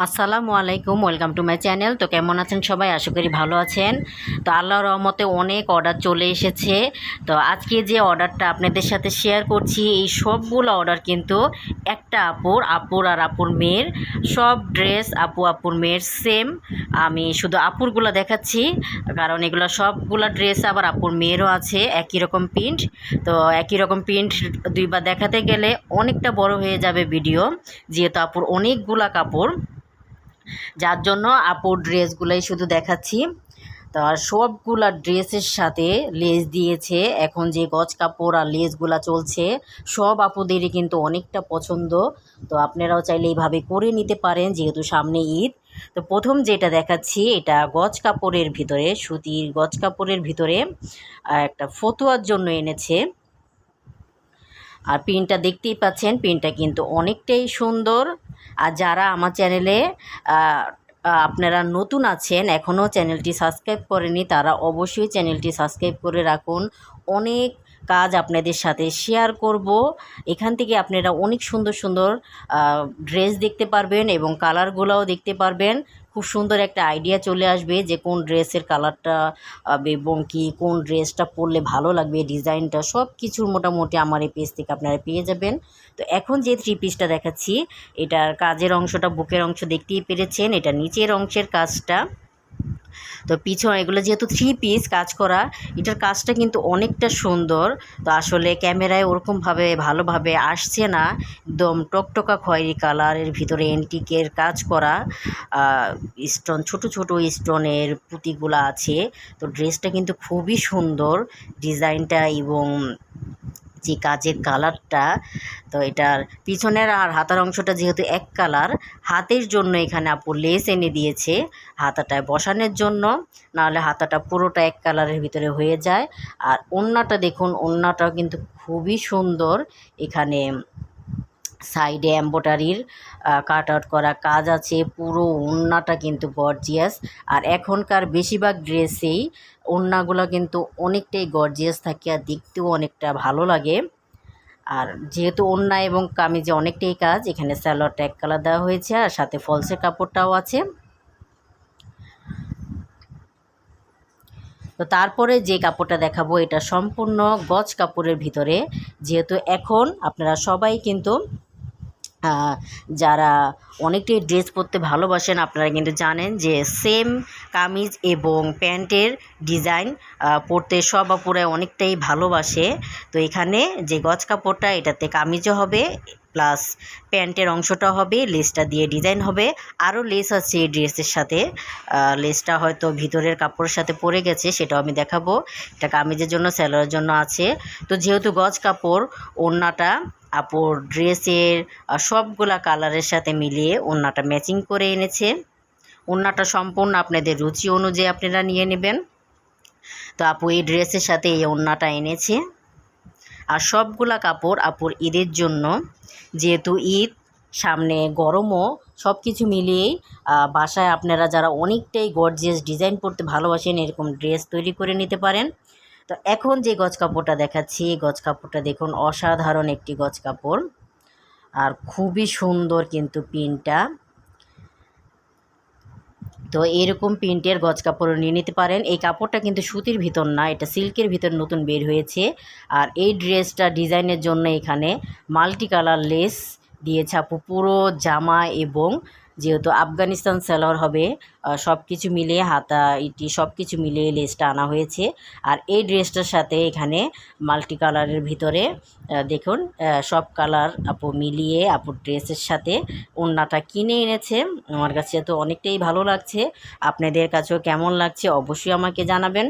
আসসালামু আলাইকুম, welcome to my channel. তো কেমন আছেন সবাই? আশা করি ভালো আছেন। তো আল্লাহর রহমতে অনেক অর্ডার চলে এসেছে। তো আজকে যে অর্ডারটা আপনাদের সাথে শেয়ার করছি, এই সবগুলো অর্ডার কিন্তু একটা আপুর আর আপুর মেয়ের সব ড্রেস আপুর মেয়ের সেম। আমি শুধু আপুরগুলো দেখাচ্ছি, কারণ এগুলো সবগুলো ড্রেস আবার আপুর মেয়েরও আছে একই রকম প্রিন্ট। তো একই রকম প্রিন্ট দুইবার দেখাতে গেলে অনেকটা বড় হয়ে যাবে ভিডিও, যেহেতু আপুর অনেকগুলা কাপড়, যার জন্য আপুর ড্রেসগুলোই শুধু দেখাচ্ছি। তো আর সবগুলা ড্রেসের সাথে লেস দিয়েছে। এখন যে গজ কাপড় আর লেসগুলা চলছে, সব আপুদেরই কিন্তু অনেকটা পছন্দ। তো আপনারাও চাইলে এইভাবে করে নিতে পারেন, যেহেতু সামনে ঈদ। তো প্রথম যেটা দেখাচ্ছি, এটা গজ কাপড়ের ভিতরে, সুতির গজ কাপড়ের ভিতরে একটা ফতুয়ার জন্য এনেছে। আর প্রিন্টটা দেখতেই পাচ্ছেন, প্রিন্টটা কিন্তু অনেকটাই সুন্দর। আর যারা আমার চ্যানেলে আপনারা নতুন আছেন, এখনও চ্যানেলটি সাবস্ক্রাইব করেনি, তারা অবশ্যই চ্যানেলটি সাবস্ক্রাইব করে রাখুন। অনেক কাজ আপনাদের সাথে শেয়ার করব। এখান থেকে আপনারা অনেক সুন্দর সুন্দর ড্রেস দেখতে পারবেন এবং কালারগুলোও দেখতে পারবেন। খুব সুন্দর একটা আইডিয়া চলে আসবে যে কোন ড্রেসের কালারটা এবং কি কোন ড্রেসটা পরলে ভালো লাগবে, ডিজাইনটা সব কিছুর মোটামুটি আমার এই পেজ থেকে আপনারা পেয়ে যাবেন। তো এখন যে থ্রি পিসটা দেখাচ্ছি, এটার কাজের অংশটা, বুকের অংশ দেখতেই পেরেছেন, এটা নিচের অংশের কাজটা। তো পিছনে এগুলো যেহেতু থ্রি পিস কাজ করা, এটার কাজটা কিন্তু অনেকটা সুন্দর। তো আসলে ক্যামেরায় ওরকমভাবে ভালোভাবে আসছে না, একদম টকটকা খয়েরি কালারের ভিতরে এন্টিকের কাজ করা, স্টোন, ছোট ছোট স্টোনের পুঁতিগুলো আছে। তো ড্রেসটা কিন্তু খুবই সুন্দর ডিজাইনটা এবং যে কাজের কালারটা। তো এটার পিছনের আর হাতার অংশটা যেহেতু এক কালার, হাতের জন্য এখানে আপু লেস এনে দিয়েছে হাতাটায় বসানোর জন্য, নাহলে হাতাটা পুরোটা এক কালারের ভিতরে হয়ে যায়। আর ওড়নাটা দেখুন, ওড়নাটাও কিন্তু খুবই সুন্দর। এখানে সাইডে এম্ব্রয়ডারির কাট আউট করা কাজ আছে, পুরো ওড়নাটা কিন্তু গর্জিয়াস। আর এখনকার বেশিরভাগ ড্রেসেই ওড়নাগুলো কিন্তু অনেকটাই গর্জিয়াস থাকে আর দেখতেও অনেকটা ভালো লাগে। আর যেহেতু ওড়না এবং কামিজে অনেকটাই কাজ, এখানে সালোয়ারটা এক কালার দেওয়া হয়েছে আর সাথে ফলসের কাপড়টাও আছে। তো তারপরে যে কাপড়টা দেখাবো, এটা সম্পূর্ণ গজ কাপড়ের ভিতরে। যেহেতু এখন আপনারা সবাই কিন্তু যারা অনেকটাই ড্রেস পরতে ভালোবাসেন, আপনারা কিন্তু জানেন যে সেম কামিজ এবং প্যান্টের ডিজাইন পরতে সব আপুরা অনেকটাই ভালোবাসে। তো এখানে যে গজ কাপড়টা, এটাতে কামিজও হবে প্লাস প্যান্টের অংশটা হবে, লেসটা দিয়ে ডিজাইন হবে। আরও লেস আছে এই ড্রেসের সাথে, লেসটা হয়তো ভিতরের কাপড়ের সাথে পরে গেছে, সেটাও আমি দেখাবো। এটা কামিজের জন্য, সেলোয়ারের জন্য আছে। তো যেহেতু গজ কাপড়, ওড়নাটা আপুর ড্রেসের সবগুলা কালারের সাথে মিলিয়ে ওড়নাটা ম্যাচিং করে এনেছে। ওড়নাটা সম্পূর্ণ আপনাদের রুচি অনুযায়ী আপনারা নিয়ে নেবেন। তো আপু এই ড্রেসের সাথে এই ওড়নাটা এনেছে। আর সবগুলা কাপড় আপুর ঈদের জন্য, যেহেতু ঈদ সামনে, গরমও, সব কিছু মিলিয়েই বাসায় আপনারা যারা অনেকটাই গর্জিয়াস ডিজাইন পরতে ভালোবাসেন, এরকম ড্রেস তৈরি করে নিতে পারেন। তো এখন যে গজ কাপড়টা দেখাচ্ছি, গজ কাপড়টা দেখুন, অসাধারণ একটি গজ কাপড় আর খুবই সুন্দর কিন্তু প্রিন্টটা। তো এরকম প্রিন্টের গজ কাপড়ও নিয়ে নিতে পারেন। এই কাপড়টা কিন্তু সুতির ভিতর না, এটা সিল্কের ভিতর নতুন বের হয়েছে। আর এই ড্রেসটা ডিজাইনের জন্য এখানে মাল্টি কালার লেস দিয়েছে আপু পুরো জামা, এবং যেহেতু আফগানিস্তান সালোয়ার হবে, সব কিছু মিলিয়ে হাতা ইটি সব কিছু মিলিয়ে লেসটা আনা হয়েছে। আর এই ড্রেসটার সাথে এখানে মাল্টি কালারের ভিতরে দেখুন সব কালার আপু মিলিয়ে আপুর ড্রেসের সাথে ওড়নাটা কিনে এনেছে। আমার কাছে তো অনেকটাই ভালো লাগছে, আপনাদের কাছেও কেমন লাগছে অবশ্যই আমাকে জানাবেন।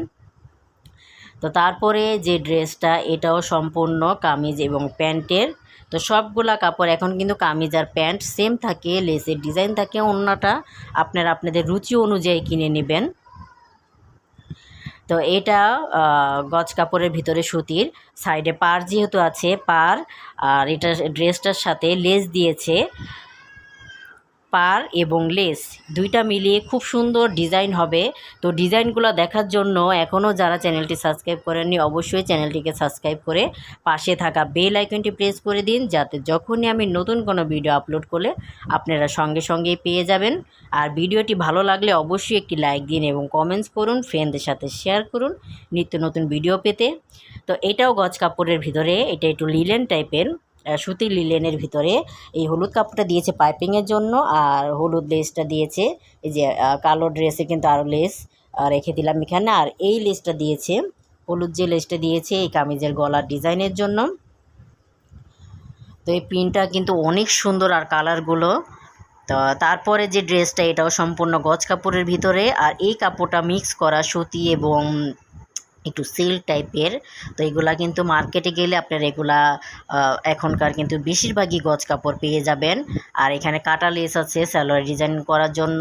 তো তারপরে যে ড্রেসটা, এটাও সম্পূর্ণ কামিজ এবং প্যান্টের। তো সবগুলা কাপড় এখন কিন্তু কামিজ আর প্যান্ট সেম থাকে, লেসের ডিজাইন থাকে, ওড়নাটা আপনারা আপনাদের রুচি অনুযায়ী কিনে নেবেন। তো এটা গজ কাপড়ের ভিতরে সুতির, সাইডে পার যেহেতু আছে পার, আর এটা ড্রেসটার সাথে লেস দিয়েছে। পার এবং লেস দুইটা মিলিয়ে খুব সুন্দর ডিজাইন হবে। তো ডিজাইনগুলো দেখার জন্য এখনও যারা চ্যানেলটি সাবস্ক্রাইব করেননি অবশ্যই চ্যানেলটিকে সাবস্ক্রাইব করে পাশে থাকা বেল আইকনটি প্রেস করে দিন, যাতে যখনই আমি নতুন কোনো ভিডিও আপলোড করলে আপনারা সঙ্গে সঙ্গেই পেয়ে যাবেন। আর ভিডিওটি ভালো লাগলে অবশ্যই একটি লাইক দিন এবং কমেন্টস করুন, ফ্রেন্ডদের সাথে শেয়ার করুন নিত্য নতুন ভিডিও পেতে। তো এটাও গজ কাপড়ের ভিতরে, এটা একটু লিলেন টাইপের, সুতির লিলেনের ভিতরে। এই হলুদ কাপড়টা দিয়েছে পাইপিংয়ের জন্য, আর হলুদ লেসটা দিয়েছে এই যে কালো ড্রেসে কিন্তু আরও লেস রেখে দিলাম এখানে। আর এই লেসটা দিয়েছে, হলুদ যে লেসটা দিয়েছে এই কামিজের গলার ডিজাইনের জন্য। তো এই প্রিন্টটা কিন্তু অনেক সুন্দর আর কালারগুলো। তো তারপরে যে ড্রেসটা এটাও সম্পূর্ণ গজ কাপড়ের ভিতরে, আর এই কাপড়টা মিক্স করা সুতি এবং একটু সিল্ক টাইপের। তো এগুলা কিন্তু মার্কেটে গেলে আপনারা এগুলা এখনকার কিন্তু বেশিরভাগই গজ কাপড় পেয়ে যাবেন। আর এখানে কাটা লেস আছে সালোয়ার ডিজাইন করার জন্য,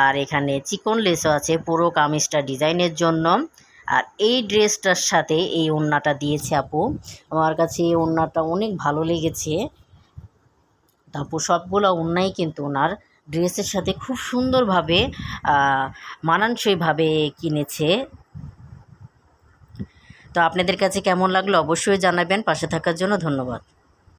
আর এখানে চিকন লেসও আছে পুরো কামিজটা ডিজাইনের জন্য। আর এই ড্রেসটার সাথে এই ওড়নাটা দিয়েছে আপু, আমার কাছে এই ওড়নাটা অনেক ভালো লেগেছে। তারপর সবগুলো ওড়নাই কিন্তু ওনার ড্রেসের সাথে খুব সুন্দরভাবে মানানসইভাবে কিনেছে। তো আপনাদের কাছে কেমন লাগলো অবশ্যই জানাবেন। পাশে থাকার জন্য ধন্যবাদ।